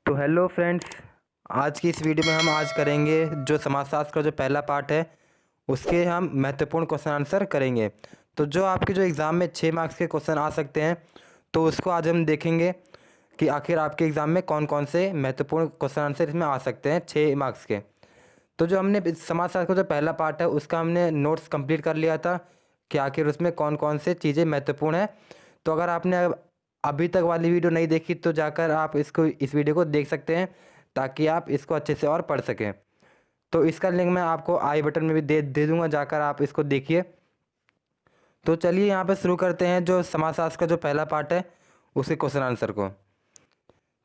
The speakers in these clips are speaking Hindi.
तो हेलो फ्रेंड्स, आज की इस वीडियो में हम आज करेंगे जो समाजशास्त्र का जो पहला पार्ट है उसके हम महत्वपूर्ण क्वेश्चन आंसर करेंगे। तो जो आपके जो एग्ज़ाम में 6 मार्क्स के क्वेश्चन आ सकते हैं तो उसको आज हम देखेंगे कि आखिर आपके एग्ज़ाम में कौन कौन से महत्वपूर्ण क्वेश्चन आंसर इसमें आ सकते हैं 6 मार्क्स के। तो जो हमने समाजशास्त्र का जो पहला पार्ट है उसका हमने नोट्स कंप्लीट कर लिया था कि आखिर उसमें कौन कौन से चीज़ें महत्वपूर्ण हैं। तो अगर आपने अभी तक वाली वीडियो नहीं देखी तो जाकर आप इस वीडियो को देख सकते हैं ताकि आप इसको अच्छे से और पढ़ सकें। तो इसका लिंक मैं आपको आई बटन में भी दे दूँगा, जाकर आप इसको देखिए। तो चलिए यहाँ पे शुरू करते हैं जो समाजशास्त्र का जो पहला पार्ट है उसके क्वेश्चन आंसर को।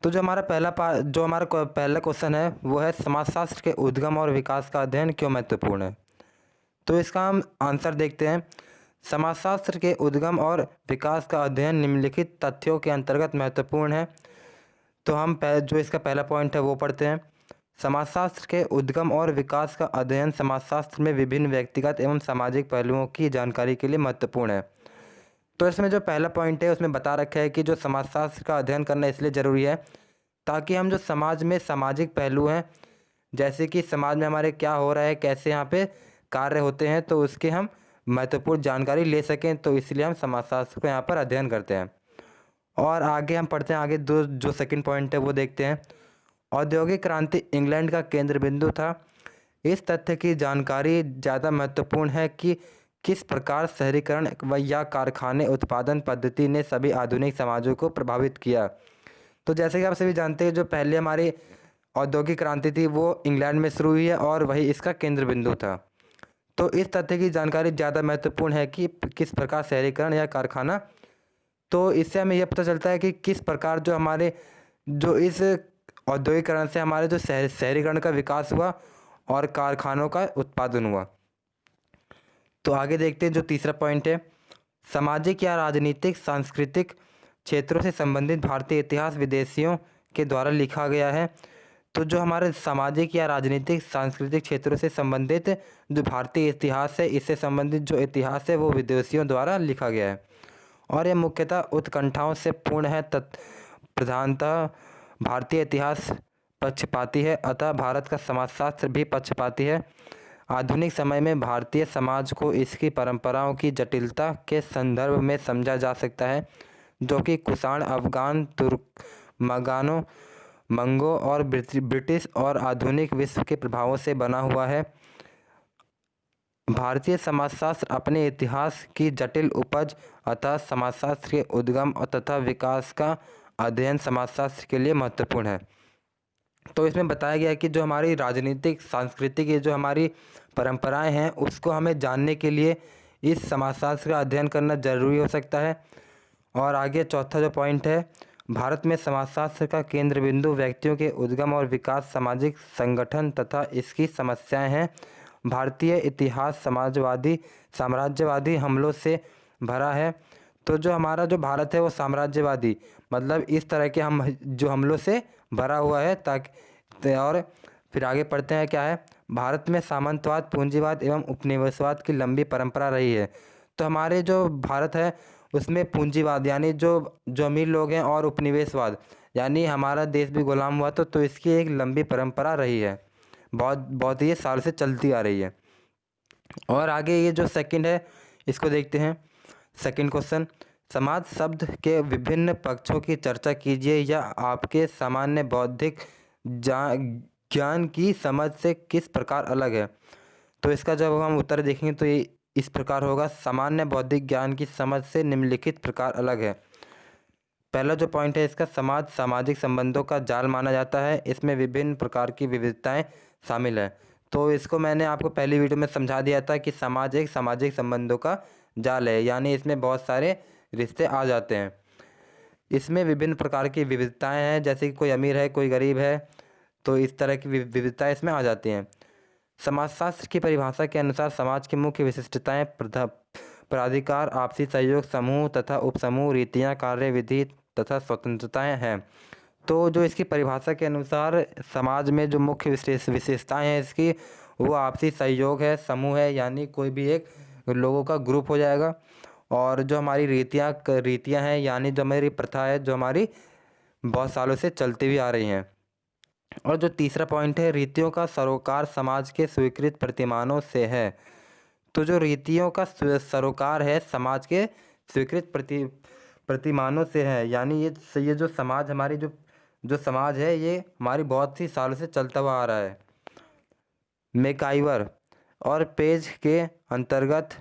तो जो हमारा पहला क्वेश्चन है वो है समाजशास्त्र के उद्गम और विकास का अध्ययन क्यों महत्वपूर्ण है। तो इसका हम आंसर देखते हैं। समाजशास्त्र के उद्गम और विकास का अध्ययन निम्नलिखित तथ्यों के अंतर्गत महत्वपूर्ण है। तो हम जो इसका पहला पॉइंट है वो पढ़ते हैं। समाजशास्त्र के उद्गम और विकास का अध्ययन समाजशास्त्र में विभिन्न व्यक्तिगत एवं सामाजिक पहलुओं की जानकारी के लिए महत्वपूर्ण है। तो इसमें जो पहला पॉइंट है उसमें बता रखा है कि जो समाजशास्त्र का अध्ययन करना इसलिए ज़रूरी है ताकि हम जो समाज में सामाजिक पहलू हैं, जैसे कि समाज में हमारे क्या हो रहा है, कैसे यहाँ पे कार्य होते हैं, तो उसके हम महत्वपूर्ण जानकारी ले सकें। तो इसलिए हम समाजशास्त्र को यहाँ पर अध्ययन करते हैं। और आगे हम पढ़ते हैं, आगे जो सेकंड पॉइंट है वो देखते हैं। औद्योगिक क्रांति इंग्लैंड का केंद्र बिंदु था। इस तथ्य की जानकारी ज़्यादा महत्वपूर्ण है कि किस प्रकार शहरीकरण या कारखाने उत्पादन पद्धति ने सभी आधुनिक समाजों को प्रभावित किया। तो जैसे कि आप सभी जानते हैं जो पहले हमारी औद्योगिक क्रांति थी वो इंग्लैंड में शुरू हुई है और वही इसका केंद्र बिंदु था। तो इस तथ्य की जानकारी ज़्यादा महत्वपूर्ण है कि किस प्रकार शहरीकरण या कारखाना, तो इससे हमें यह पता चलता है कि किस प्रकार जो इस औद्योगिकरण से हमारे जो शहरीकरण का विकास हुआ और कारखानों का उत्पादन हुआ। तो आगे देखते हैं जो तीसरा पॉइंट है। सामाजिक या राजनीतिक सांस्कृतिक क्षेत्रों से संबंधित भारतीय इतिहास विदेशियों के द्वारा लिखा गया है। तो जो हमारे सामाजिक या राजनीतिक सांस्कृतिक क्षेत्रों से संबंधित जो भारतीय इतिहास है, इससे संबंधित जो इतिहास है वो विदेशियों द्वारा लिखा गया है और यह मुख्यतः उत्कंठाओं से पूर्ण है। प्रधानतः भारतीय इतिहास पक्षपाती है, अतः भारत का समाजशास्त्र भी पक्षपाती है। आधुनिक समय में भारतीय समाज को इसकी परंपराओं की जटिलता के संदर्भ में समझा जा सकता है, जो कि कुषाण, अफगान, तुर्क, मंगो और ब्रिटिश और आधुनिक विश्व के प्रभावों से बना हुआ है। भारतीय समाजशास्त्र अपने इतिहास की जटिल उपज, अतः समाजशास्त्र के उद्गम तथा विकास का अध्ययन समाजशास्त्र के लिए महत्वपूर्ण है। तो इसमें बताया गया है कि जो हमारी राजनीतिक सांस्कृतिक ये जो हमारी परंपराएं हैं उसको हमें जानने के लिए इस समाजशास्त्र का अध्ययन करना ज़रूरी हो सकता है। और आगे चौथा जो पॉइंट है, भारत में समाजशास्त्र का केंद्र बिंदु व्यक्तियों के उद्गम और विकास, सामाजिक संगठन तथा इसकी समस्याएं हैं। भारतीय इतिहास साम्राज्यवादी हमलों से भरा है। तो जो हमारा जो भारत है वो साम्राज्यवादी मतलब इस तरह के जो हमलों से भरा हुआ है। और फिर आगे पढ़ते हैं क्या है। भारत में सामंतवाद, पूंजीवाद एवं उपनिवेशवाद की लंबी परंपरा रही है। तो हमारे जो भारत है उसमें पूंजीवाद यानी जो अमीर लोग हैं और उपनिवेशवाद यानी हमारा देश भी गुलाम हुआ तो इसकी एक लंबी परंपरा रही है, बहुत ही साल से चलती आ रही है। और आगे ये जो सेकंड है इसको देखते हैं। सेकंड क्वेश्चन, समाज शब्द के विभिन्न पक्षों की चर्चा कीजिए या आपके सामान्य बौद्धिक ज्ञान की समझ से किस प्रकार अलग है। तो इसका जब हम उत्तर देखेंगे तो ये इस प्रकार होगा। सामान्य बौद्धिक ज्ञान की समझ से निम्नलिखित प्रकार अलग है। पहला जो पॉइंट है इसका, समाज सामाजिक संबंधों का जाल माना जाता है, इसमें विभिन्न प्रकार की विविधताएं शामिल है। तो इसको मैंने आपको पहली वीडियो में समझा दिया था कि समाज एक सामाजिक संबंधों का जाल है, यानी इसमें बहुत सारे रिश्ते आ जाते हैं। इसमें विभिन्न प्रकार की विविधताएं हैं, जैसे कि कोई अमीर है कोई गरीब है, तो इस तरह की विविधताएं इसमें आ जाती हैं। समाजशास्त्र की परिभाषा के अनुसार समाज की मुख्य विशिष्टताएं प्राधिकार, आपसी सहयोग, समूह तथा उपसमूह, रीतियाँ, कार्य विधि तथा स्वतंत्रताएं हैं। तो जो इसकी परिभाषा के अनुसार समाज में जो मुख्य विशेषताएं हैं इसकी, वो आपसी सहयोग है, समूह है यानी कोई भी एक लोगों का ग्रुप हो जाएगा, और जो हमारी रीतियाँ हैं यानी जो हमारी प्रथा है जो हमारी बहुत सालों से चलती हुई आ रही हैं। और जो तीसरा पॉइंट है, रीतियों का सरोकार समाज के स्वीकृत प्रतिमानों से है। तो जो रीतियों का सरोकार है समाज के स्वीकृत प्रतिमानों से है, यानी ये जो समाज हमारी जो समाज है ये हमारी बहुत सी सालों से चलता हुआ आ रहा है। मैकाइवर और पेज के अंतर्गत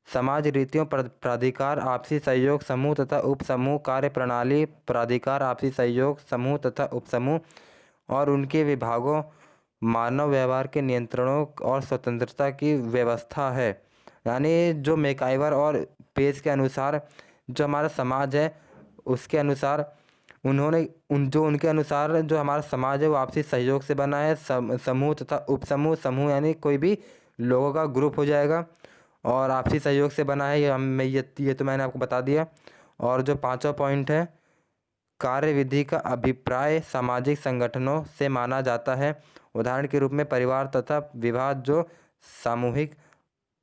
समाज रीतियों प्राधिकार आपसी सहयोग समूह तथा उपसमूह कार्य प्रणाली प्राधिकार आपसी सहयोग समूह तथा उपसमूह और उनके विभागों मानव व्यवहार के नियंत्रणों और स्वतंत्रता की व्यवस्था है। यानी जो मैकाइवर और पेज के अनुसार जो हमारा समाज है उसके अनुसार उनके अनुसार जो हमारा समाज है वो आपसी सहयोग से बना है। समूह तथा उपसमूह, समूह यानी कोई भी लोगों का ग्रुप हो जाएगा और आपसी सहयोग से बना है। ये तो मैंने आपको बता दिया। और जो पांचवा पॉइंट है, कार्यविधि का अभिप्राय सामाजिक संगठनों से माना जाता है। उदाहरण के रूप में परिवार तथा विवाह जो सामूहिक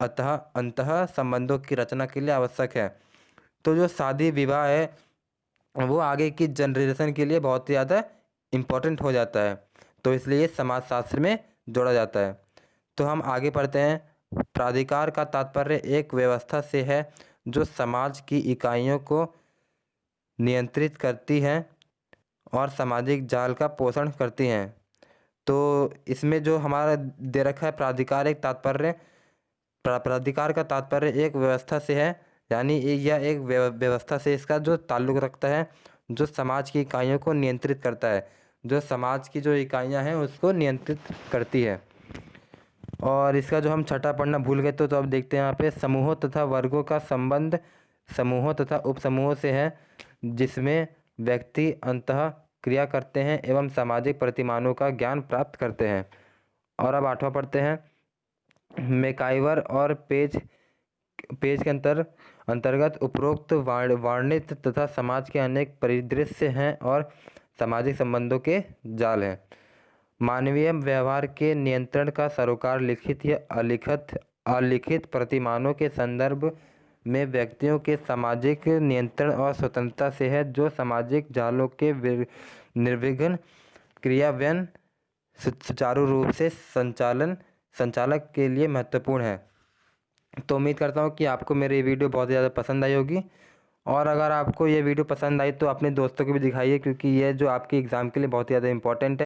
अंतः संबंधों की रचना के लिए आवश्यक है। तो जो शादी विवाह है वो आगे की जनरेशन के लिए बहुत ही ज़्यादा इम्पोर्टेंट हो जाता है, तो इसलिए समाजशास्त्र में जोड़ा जाता है। तो हम आगे पढ़ते हैं। प्राधिकार का तात्पर्य एक व्यवस्था से है जो समाज की इकाइयों को नियंत्रित करती हैं और सामाजिक जाल का पोषण करती हैं। तो इसमें जो हमारा दे रखा है प्राधिकार एक तात्पर्य प्राधिकार का तात्पर्य एक व्यवस्था से है, यानी यह एक व्यवस्था से इसका जो ताल्लुक़ रखता है जो समाज की इकाइयों को नियंत्रित करता है, जो समाज की जो इकाइयाँ हैं उसको नियंत्रित करती है। और इसका जो हम छठा पढ़ना भूल गए तो अब देखते हैं यहाँ पे, समूहों तथा वर्गों का संबंध समूहों तथा उपसमूहों से है जिसमें व्यक्ति अंतः क्रिया करते हैं एवं सामाजिक प्रतिमानों का ज्ञान प्राप्त करते हैं। और अब आठवां पढ़ते हैं। मैकाइवर और पेज के अंतर्गत उपरोक्त वर्णित तथा समाज के अनेक परिदृश्य हैं और सामाजिक संबंधों के जाल हैं। मानवीय व्यवहार के नियंत्रण का सरोकार लिखित या अलिखित प्रतिमानों के संदर्भ में व्यक्तियों के सामाजिक नियंत्रण और स्वतंत्रता से है जो सामाजिक जालों के निर्विघ्न क्रियान्वयन सुचारू रूप से संचालक के लिए महत्वपूर्ण है। तो उम्मीद करता हूँ कि आपको मेरी वीडियो बहुत ज़्यादा पसंद आई होगी, और अगर आपको ये वीडियो पसंद आई तो अपने दोस्तों को भी दिखाइए क्योंकि ये जो आपके एग्ज़ाम के लिए बहुत ज़्यादा इंपॉर्टेंट है।